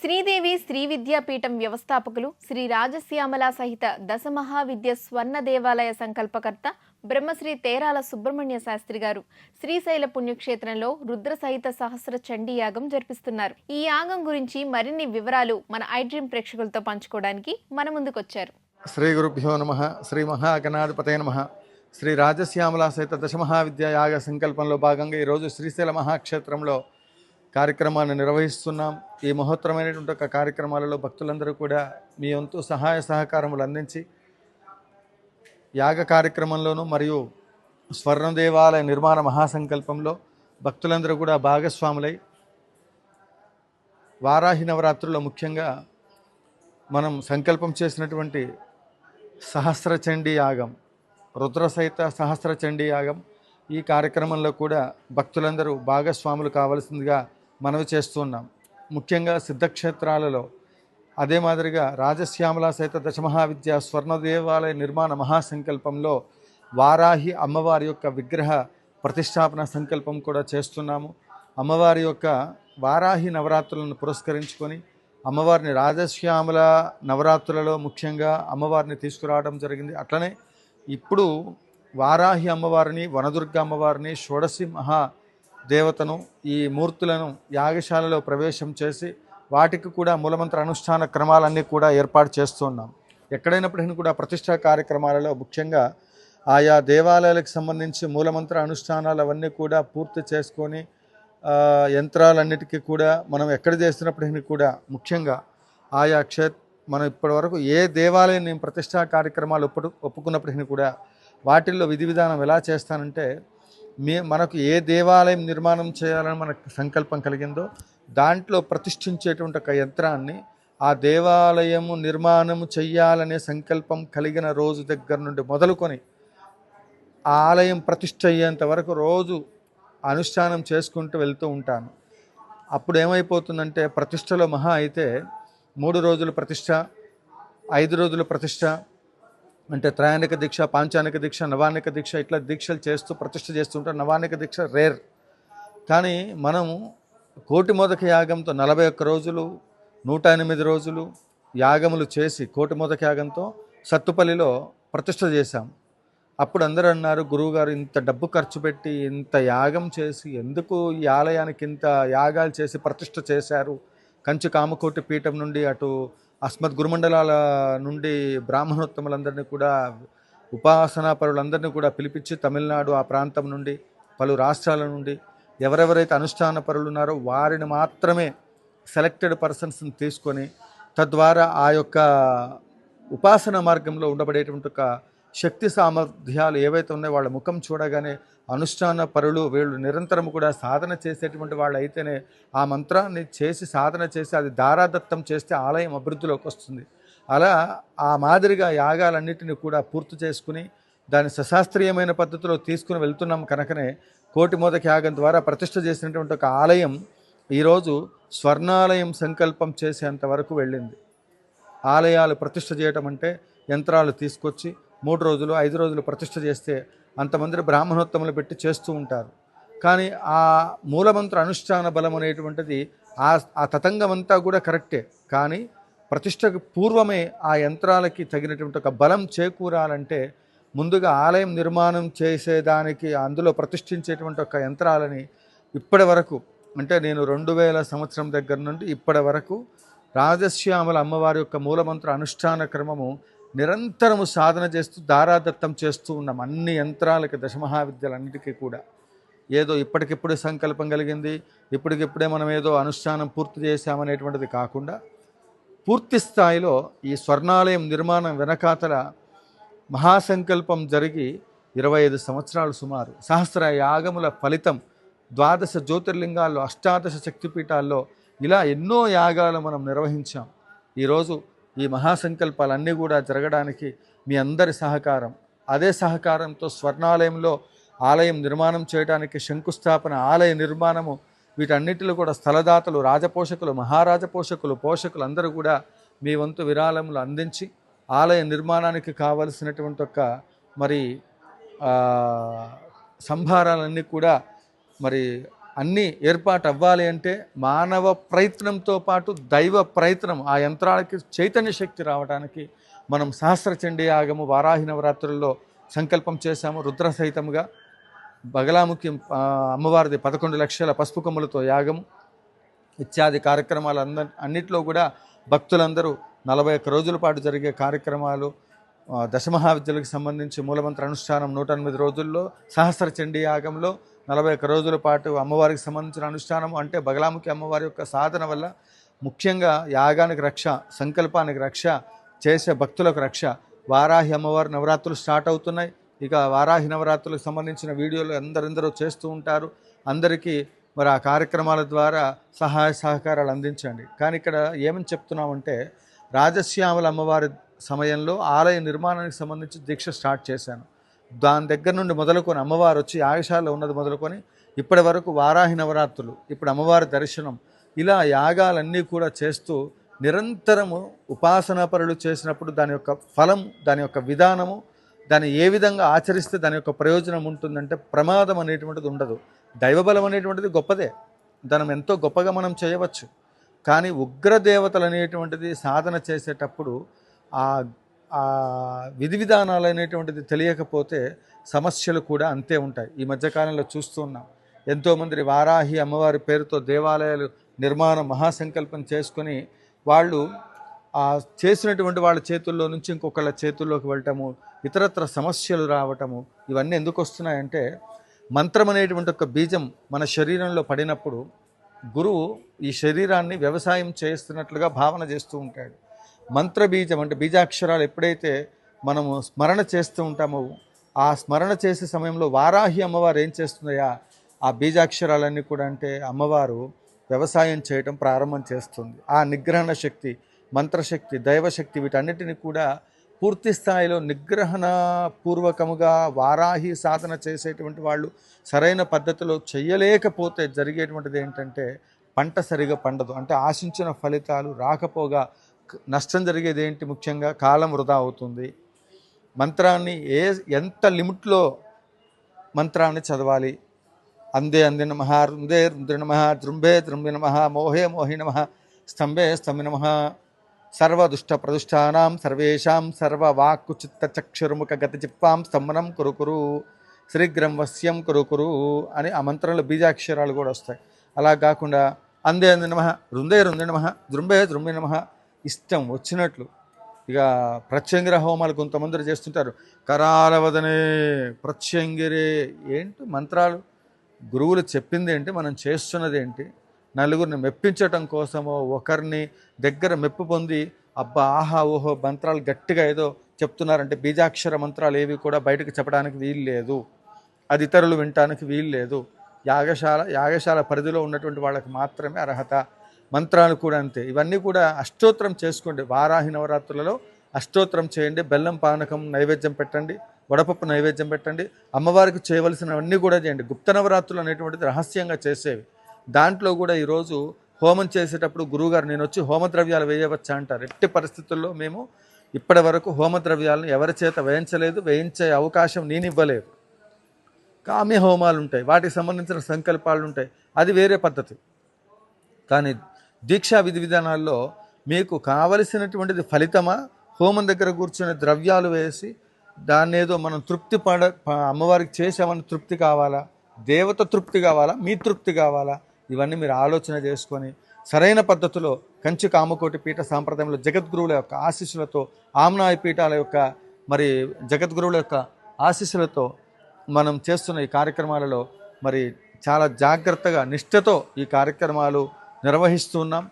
శ్రీదేవి శ్రీ విద్యాపీఠం వ్యవస్థాపకులు శ్రీ రాజశ్యామల సహిత దశ మహావిద్య స్వర్ణ దేవాలయ సంకల్పకర్త బ్రహ్మశ్రీ తేరాల సుబ్రహ్మణ్య శాస్త్రి గారు శ్రీశైల పుణ్యక్షేత్రంలో రుద్ర సహిత సహస్ర చండీ యాగం జరిపిస్తున్నారు. ఈ యాగం గురించి మరిన్ని వివరాలు మన ఐడ్రీమ్ ప్రేక్షకులతో పంచుకోవడానికి మన ముందుకొచ్చారు. శ్రీ గురుభ్యో నమః. శ్రీ మహాగణాధిపతయ నమః. శ్రీ రాజశ్యామల సహిత దశ మహావిద్య యాగ సంకల్పంలో భాగంగా ఈరోజు శ్రీశైల మహాక్షేత్రంలో కార్యక్రమాన్ని నిర్వహిస్తున్నాం. ఈ మహోత్తరమైనటువంటి ఒక కార్యక్రమాలలో భక్తులందరూ కూడా మీ వంతు సహాయ సహకారములు అందించి యాగ కార్యక్రమంలోనూ మరియు స్వర్ణ దేవాలయ నిర్మాణ మహాసంకల్పంలో భక్తులందరూ కూడా భాగస్వాములై వారాహి నవరాత్రుల్లో ముఖ్యంగా మనం సంకల్పం చేసినటువంటి సహస్ర చండీ యాగం, రుద్ర సహిత సహస్ర చండీ యాగం, ఈ కార్యక్రమంలో కూడా భక్తులందరూ భాగస్వాములు కావాల్సిందిగా మనవి చేస్తున్నాం. ముఖ్యంగా సిద్ధక్షేత్రాలలో అదే మాదిరిగా రాజశ్యామల సహిత దశమహావిద్య స్వర్ణ దేవాలయ నిర్మాణ మహాసంకల్పంలో వారాహి అమ్మవారి యొక్క విగ్రహ ప్రతిష్టాపన సంకల్పం కూడా చేస్తున్నాము. అమ్మవారి యొక్క వారాహి నవరాత్రులను పురస్కరించుకొని అమ్మవారిని రాజశ్యామల నవరాత్రులలో ముఖ్యంగా అమ్మవారిని తీసుకురావడం జరిగింది. అట్లనే ఇప్పుడు వారాహి అమ్మవారిని, వనదుర్గ అమ్మవారిని, షోడశి మహా దేవతను, ఈ మూర్తులను యాగశాలలో ప్రవేశం చేసి వాటికి కూడా మూలమంత్ర అనుష్ఠాన క్రమాలన్నీ కూడా ఏర్పాటు చేస్తున్నాం. ఎక్కడైనప్పటికీ కూడా ప్రతిష్టా కార్యక్రమాలలో ముఖ్యంగా ఆయా దేవాలయాలకు సంబంధించి మూలమంత్ర అనుష్ఠానాలు అవన్నీ కూడా పూర్తి చేసుకొని యంత్రాలన్నిటికీ కూడా మనం ఎక్కడ చేస్తున్నప్పటికీ కూడా ముఖ్యంగా ఆయా మనం ఇప్పటివరకు ఏ దేవాలయం నేను ప్రతిష్టా కార్యక్రమాలు ఒప్పుకున్నప్పటికీ కూడా వాటిల్లో విధి విధానం ఎలా చేస్తానంటే, మనకు ఏ దేవాలయం నిర్మాణం చేయాలని మనకు సంకల్పం కలిగిందో దాంట్లో ప్రతిష్ఠించేటువంటి ఒక యంత్రాన్ని ఆ దేవాలయము నిర్మాణము చెయ్యాలనే సంకల్పం కలిగిన రోజు దగ్గర నుండి మొదలుకొని ఆ ఆలయం ప్రతిష్ఠ అయ్యేంత వరకు రోజు అనుష్ఠానం చేసుకుంటూ వెళ్తూ ఉంటాను. అప్పుడు ఏమైపోతుందంటే, ప్రతిష్టలో మహా అయితే 3 రోజులు ప్రతిష్ట, 5 రోజులు ప్రతిష్ట, అంటే త్రయాణిక దీక్ష, పాంచానిక దీక్ష, నవానిక దీక్ష, ఇట్లా దీక్షలు చేస్తూ ప్రతిష్ఠ చేస్తుంటారు. నవానిక దీక్ష రేర్. కానీ మనము కోటి మోదక యాగంతో 41 రోజులు 108 రోజులు యాగములు చేసి కోటి మోదక యాగంతో సత్తుపల్లిలో ప్రతిష్ఠ చేశాం. అప్పుడు అందరూ అన్నారు, గురువుగారు ఇంత డబ్బు ఖర్చు పెట్టి ఇంత యాగం చేసి ఎందుకు ఈ ఆలయానికి ఇంత యాగాలు చేసి ప్రతిష్ఠ చేశారు? కంచి కామకోటి పీఠం నుండి అటు అస్మద్ గురుమండలాల నుండి బ్రాహ్మణోత్తములందరినీ కూడా, ఉపాసనా పరులందరినీ కూడా పిలిపించి తమిళనాడు ఆ ప్రాంతం నుండి పలు రాష్ట్రాల నుండి ఎవరెవరైతే అనుష్ఠాన పరులు ఉన్నారో వారిని మాత్రమే సెలెక్టెడ్ పర్సన్స్ని తీసుకొని తద్వారా ఆ యొక్క ఉపాసన మార్గంలో ఉండబడేటువంటి ఒక శక్తి సామర్థ్యాలు ఏవైతే ఉన్నాయో వాళ్ళ ముఖం చూడగానే అనుష్ఠాన పరులు వీళ్ళు నిరంతరం కూడా సాధన చేసేటువంటి వాళ్ళు అయితేనే ఆ మంత్రాన్ని చేసి సాధన చేసి అది దారాదత్తం చేస్తే ఆలయం అభివృద్ధిలోకి వస్తుంది. అలా ఆ మాదిరిగా యాగాలన్నిటిని కూడా పూర్తి చేసుకుని దాని సశాస్త్రీయమైన పద్ధతిలో తీసుకుని వెళ్తున్నాం. కనుకనే కోటి మోదక యాగం ద్వారా ప్రతిష్ఠ చేసినటువంటి ఒక ఆలయం ఈరోజు స్వర్ణాలయం సంకల్పం చేసేంత వరకు వెళ్ళింది. ఆలయాలు ప్రతిష్ఠ చేయటం అంటే యంత్రాలు తీసుకొచ్చి 3 రోజులు 5 రోజులు ప్రతిష్ఠ చేస్తే అంతమంది బ్రాహ్మణోత్తములు పెట్టి చేస్తూ ఉంటారు. కానీ ఆ మూలమంత్ర అనుష్ఠాన బలం అనేటువంటిది ఆ తతంగం అంతా కూడా కరెక్టే. కానీ ప్రతిష్టకు పూర్వమే ఆ యంత్రాలకి తగినటువంటి ఒక బలం చేకూరాలంటే ముందుగా ఆలయం నిర్మాణం చేసేదానికి అందులో ప్రతిష్ఠించేటువంటి ఒక యంత్రాలని ఇప్పటి వరకు, అంటే నేను 2000 సంవత్సరం దగ్గర నుండి ఇప్పటి వరకు రాజశ్యామల అమ్మవారి యొక్క మూలమంత్ర అనుష్ఠాన క్రమము నిరంతరము సాధన చేస్తూ దారాదత్తం చేస్తూ ఉన్నాం. అన్ని యంత్రాలకి, దశమహావిద్యలన్నిటికీ కూడా ఏదో ఇప్పటికిప్పుడే సంకల్పం కలిగింది, ఇప్పటికిప్పుడే మనం ఏదో అనుష్ఠానం పూర్తి చేశామనేటువంటిది కాకుండా పూర్తి స్థాయిలో ఈ స్వర్ణాలయం నిర్మాణం వెనకాతల మహాసంకల్పం జరిగి 25 సంవత్సరాలు సుమారు, సహస్ర యాగముల ఫలితం, 12 జ్యోతిర్లింగాల్లో, 18 శక్తిపీఠాల్లో ఇలా ఎన్నో యాగాలు మనం నిర్వహించాం. ఈరోజు ఈ మహాసంకల్పాలన్నీ కూడా జరగడానికి మీ అందరి సహకారం, అదే సహకారంతో స్వర్ణాలయంలో ఆలయం నిర్మాణం చేయడానికి శంకుస్థాపన, ఆలయ నిర్మాణము, వీటన్నిటిలో కూడా స్థలదాతలు, రాజపోషకులు, మహారాజపోషకులు, పోషకులు అందరూ కూడా మీ వంతు విరాళములు అందించి ఆలయ నిర్మాణానికి కావలసినటువంటి ఒక మరి సంభారాలన్నీ కూడా మరి అన్నీ ఏర్పాటు అవ్వాలి అంటే మానవ ప్రయత్నంతో పాటు దైవ ప్రయత్నం, ఆ యంత్రాలకి చైతన్య శక్తి రావడానికి మనం సహస్ర చండీ యాగము వారాహి నవరాత్రుల్లో సంకల్పం చేశాము. రుద్ర సహితముగా బగలాముఖి అమ్మవారిది 11 లక్షల పసుపు కొమ్ములతో యాగము ఇత్యాది కార్యక్రమాలు అన్నిట్లో కూడా భక్తులందరూ 41 రోజుల పాటు జరిగే కార్యక్రమాలు, దశమహావిద్యలకు సంబంధించి మూలమంత్ర అనుష్ఠానం 108 రోజుల్లో, సహస్ర చండీ యాగంలో 41 రోజుల పాటు అమ్మవారికి సంబంధించిన అనుష్ఠానం. అంటే బగలాముఖి అమ్మవారి యొక్క సాధన వల్ల ముఖ్యంగా యాగానికి రక్ష, సంకల్పానికి రక్ష, చేసే భక్తులకు రక్ష. వారాహి అమ్మవారి నవరాత్రులు స్టార్ట్ అవుతున్నాయి. ఇక వారాహి నవరాత్రులకు సంబంధించిన వీడియోలు అందరూ చేస్తూ ఉంటారు. అందరికీ మరి ఆ కార్యక్రమాల ద్వారా సహాయ సహకారాలు అందించండి. కానీ ఇక్కడ ఏమని చెప్తున్నామంటే, రాజశ్యామల అమ్మవారి సమయంలో ఆలయ నిర్మాణానికి సంబంధించి దీక్ష స్టార్ట్ చేశాను. దాని దగ్గర నుండి మొదలుకొని అమ్మవారు వచ్చి యాగశాలలో ఉన్నది మొదలుకొని ఇప్పటి వరకు వారాహి నవరాత్రులు, ఇప్పుడు అమ్మవారి దర్శనం, ఇలా యాగాలన్నీ కూడా చేస్తూ నిరంతరము ఉపాసనా పరులు చేసినప్పుడు దాని యొక్క ఫలం, దాని యొక్క విధానము, దాన్ని ఏ విధంగా ఆచరిస్తే దాని యొక్క ప్రయోజనం ఉంటుందంటే ప్రమాదం అనేటువంటిది ఉండదు. దైవబలం అనేటువంటిది గొప్పదే, దానం ఎంతో గొప్పగా మనం చేయవచ్చు. కానీ ఉగ్రదేవతలు అనేటువంటిది సాధన చేసేటప్పుడు ఆ విధి విధానాలు అనేటువంటిది తెలియకపోతే సమస్యలు కూడా అంతే ఉంటాయి. ఈ మధ్యకాలంలో చూస్తూ ఉన్నాం, ఎంతోమంది వారాహి అమ్మవారి పేరుతో దేవాలయాలు నిర్మాణం మహాసంకల్పం చేసుకొని వాళ్ళు చేసినటువంటి వాళ్ళ చేతుల్లో నుంచి ఇంకొకళ్ళ చేతుల్లోకి వెళ్ళటము, ఇతరత్ర సమస్యలు రావటము, ఇవన్నీ ఎందుకు వస్తున్నాయంటే, మంత్రం అనేటువంటి ఒక బీజం మన శరీరంలో పడినప్పుడు గురువు ఈ శరీరాన్ని వ్యవసాయం చేస్తున్నట్లుగా భావన చేస్తూ ఉంటాడు. మంత్రబీజం అంటే బీజాక్షరాలు ఎప్పుడైతే మనము స్మరణ చేస్తూ ఉంటామో, ఆ స్మరణ చేసే సమయంలో వారాహి అమ్మవారు ఏం చేస్తుందయా, ఆ బీజాక్షరాలన్నీ కూడా అంటే అమ్మవారు వ్యవసాయం చేయటం ప్రారంభం చేస్తుంది. ఆ నిగ్రహణ శక్తి, మంత్రశక్తి, దైవశక్తి వీటన్నిటిని కూడా పూర్తి స్థాయిలో నిగ్రహణ పూర్వకముగా వారాహి సాధన చేసేటువంటి వాళ్ళు సరైన పద్ధతిలో చేయలేకపోతే జరిగేటువంటిది ఏంటంటే పంట సరిగా పండదు. అంటే ఆశించిన ఫలితాలు రాకపోగా నష్టం జరిగేది ఏంటి, ముఖ్యంగా కాలం వృధా అవుతుంది. మంత్రాన్ని ఎంత లిమిట్లో మంత్రాన్ని చదవాలి. అందే అంది నమః, రుందే రుంద్రి నమః, దృంభే దృంభి నమః, మోహే మోహి నమః, స్తంభే స్తంభి నమః, సర్వదుష్ట ప్రదుష్టానాం సర్వేషాం సర్వవాక్కు చిత్త చక్షుర్ముఖ గతి చిప్పాం స్తంభనం కురుకురు శ్రీగ్రం వశ్యం కురుకురు అని ఆ మంత్రంలో బీజాక్షరాలు కూడా వస్తాయి. అలా కాకుండా అందే అంది నమః, రుందే రుంది నమః, దృంభే దృంభి నమః, ఇష్టం వచ్చినట్లు. ఇక ప్రత్యంగిర హోమాలు కొంతమంది చేస్తుంటారు. కరాలవదనే ప్రత్యంగిరే, ఏంటి మంత్రాలు, గురువులు చెప్పింది ఏంటి, మనం చేస్తున్నది ఏంటి, నలుగురిని మెప్పించటం కోసమో ఒకరిని దగ్గర మెప్పు పొంది అబ్బా ఆహా ఓహో మంత్రాలు గట్టిగా ఏదో చెప్తున్నారంటే బీజాక్షర మంత్రాలు ఏవి కూడా బయటకు చెప్పడానికి వీలు లేదు, అది ఇతరులు వినటానికి వీలు లేదు. యాగశాల పరిధిలో ఉన్నటువంటి వాళ్ళకి మాత్రమే అర్హత. మంత్రాలు కూడా అంతే. ఇవన్నీ కూడా అష్టోత్తరం చేసుకోండి. వారాహి నవరాత్రులలో అష్టోత్తరం చేయండి. బెల్లం పానకం నైవేద్యం పెట్టండి, వడపప్పు నైవేద్యం పెట్టండి. అమ్మవారికి చేయవలసినవన్నీ కూడా చేయండి. గుప్త నవరాత్రులు అనేటువంటిది రహస్యంగా చేసేవి. దాంట్లో కూడా ఈరోజు హోమం చేసేటప్పుడు గురువుగారు నేను వచ్చి హోమద్రవ్యాలు వేయవచ్చా అంటారు. ఎట్టి పరిస్థితుల్లో మేము ఇప్పటి వరకు హోమద్రవ్యాలను ఎవరి చేత వేయించలేదు, వేయించే అవకాశం నేను ఇవ్వలేదు. కామ్య హోమాలు ఉంటాయి, వాటికి సంబంధించిన సంకల్పాలు ఉంటాయి, అది వేరే పద్ధతి. కానీ దీక్షా విధి విధానాల్లో మీకు కావలసినటువంటిది ఫలితమా, హోమం దగ్గర కూర్చొని ద్రవ్యాలు వేసి దాన్ని ఏదో మనం తృప్తి అమ్మవారికి చేసామని తృప్తి కావాలా, దేవత తృప్తి కావాలా, మీ తృప్తి కావాలా, ఇవన్నీ మీరు ఆలోచన చేసుకొని సరైన పద్ధతిలో కంచి కామకోటి పీఠ సాంప్రదాయంలో జగద్గురువుల యొక్క ఆశీస్సులతో, ఆమ్నాయ పీఠాల యొక్క మరి జగద్గురువుల యొక్క ఆశీస్సులతో మనం చేస్తున్న ఈ కార్యక్రమాలలో మరి చాలా జాగ్రత్తగా నిష్ఠతో ఈ కార్యక్రమాలు నిర్వహిస్తున్నాం.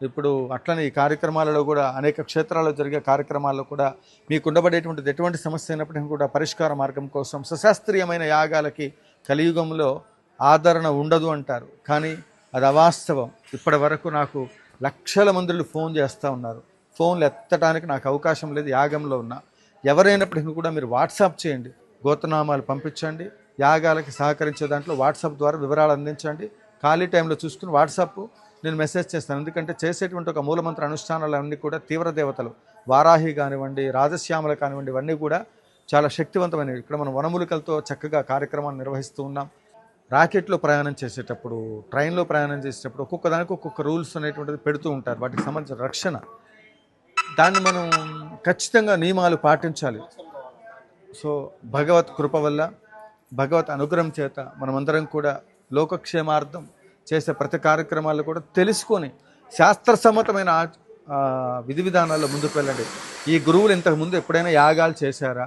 ఇప్పుడు అట్లనే ఈ కార్యక్రమాలలో కూడా అనేక క్షేత్రాల్లో జరిగే కార్యక్రమాల్లో కూడా మీకు ఉండబడేటువంటిది ఎటువంటి సమస్య అయినప్పటికీ కూడా పరిష్కార మార్గం కోసం సశాస్త్రీయమైన యాగాలకి కలియుగంలో ఆదరణ ఉండదు అంటారు. కానీ అది అవాస్తవం. ఇప్పటి వరకు నాకు లక్షల మంది ఫోన్ చేస్తూ ఉన్నారు. ఫోన్లు ఎత్తడానికి నాకు అవకాశం లేదు, యాగంలో ఉన్నా. ఎవరైనప్పటికీ కూడా మీరు వాట్సాప్ చేయండి, గోతనామాలు పంపించండి, యాగాలకి సహకరించే దాంట్లో వాట్సాప్ ద్వారా వివరాలు అందించండి. ఖాళీ టైంలో చూసుకుని వాట్సాప్ నేను మెసేజ్ చేస్తాను. ఎందుకంటే చేసేటువంటి ఒక మూలమంత్ర అనుష్ఠానాలు అన్నీ కూడా తీవ్ర దేవతలు, వారాహి కానివ్వండి, రాజశ్యామల కానివ్వండి, ఇవన్నీ కూడా చాలా శక్తివంతమైనవి. ఇక్కడ మనం వనమూలికలతో చక్కగా కార్యక్రమాన్ని నిర్వహిస్తూ ఉన్నాం. రాకెట్లో ప్రయాణం చేసేటప్పుడు, ట్రైన్లో ప్రయాణం చేసేటప్పుడు ఒక్కొక్క దానికి ఒక్కొక్క రూల్స్ అనేటువంటిది పెడుతూ ఉంటారు. వాటికి సంబంధించిన రక్షణ, దాన్ని మనం ఖచ్చితంగా నియమాలు పాటించాలి. సో భగవత్ కృప వల్ల, భగవత్ అనుగ్రహం చేత మనమందరం కూడా లోకక్షేమార్థం చేసే ప్రతి కార్యక్రమాలు కూడా తెలుసుకొని శాస్త్రసమ్మతమైన విధి విధానాల్లో ముందుకు వెళ్ళండి. ఈ గురువులు ఇంతకుముందు ఎప్పుడైనా యాగాలు చేశారా,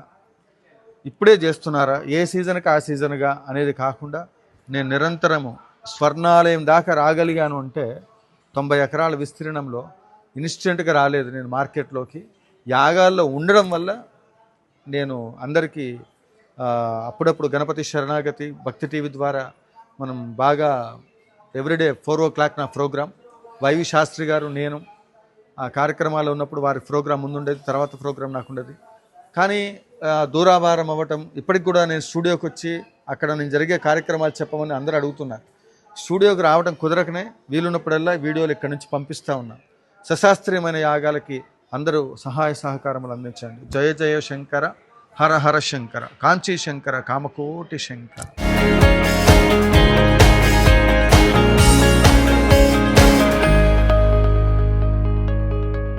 ఇప్పుడే చేస్తున్నారా, ఏ సీజన్కి ఆ సీజన్గా అనేది కాకుండా నేను నిరంతరము స్వర్ణాలయం దాకా రాగలిగాను అంటే 90 ఎకరాల విస్తీర్ణంలో ఇన్స్టెంట్గా రాలేదు నేను మార్కెట్లోకి. యాగాల్లో ఉండడం వల్ల నేను అందరికీ అప్పుడప్పుడు గణపతి శరణాగతి భక్తి టీవీ ద్వారా మనం బాగా ఎవ్రీడే 4 o'clock నా ప్రోగ్రాం, వైవి శాస్త్రి గారు నేను ఆ కార్యక్రమాలు ఉన్నప్పుడు వారి ప్రోగ్రాం ముందుండేది, తర్వాత ప్రోగ్రాం నాకు ఉండేది. కానీ దూరాభారం అవ్వటం, ఇప్పటికి కూడా నేను స్టూడియోకి వచ్చి అక్కడ నేను జరిగే కార్యక్రమాలు చెప్పమని అందరూ అడుగుతున్నారు. స్టూడియోకి రావడం కుదరకనే వీలున్నప్పుడల్లా వీడియోలు ఇక్కడి నుంచి పంపిస్తూ ఉన్నా. సశాస్త్రీయమైన యాగాలకి అందరూ సహాయ సహకారములు అందించండి. జయ జయ శంకర, హర హర శంకర, కాంచీ శంకర, కామకోటి శంకర.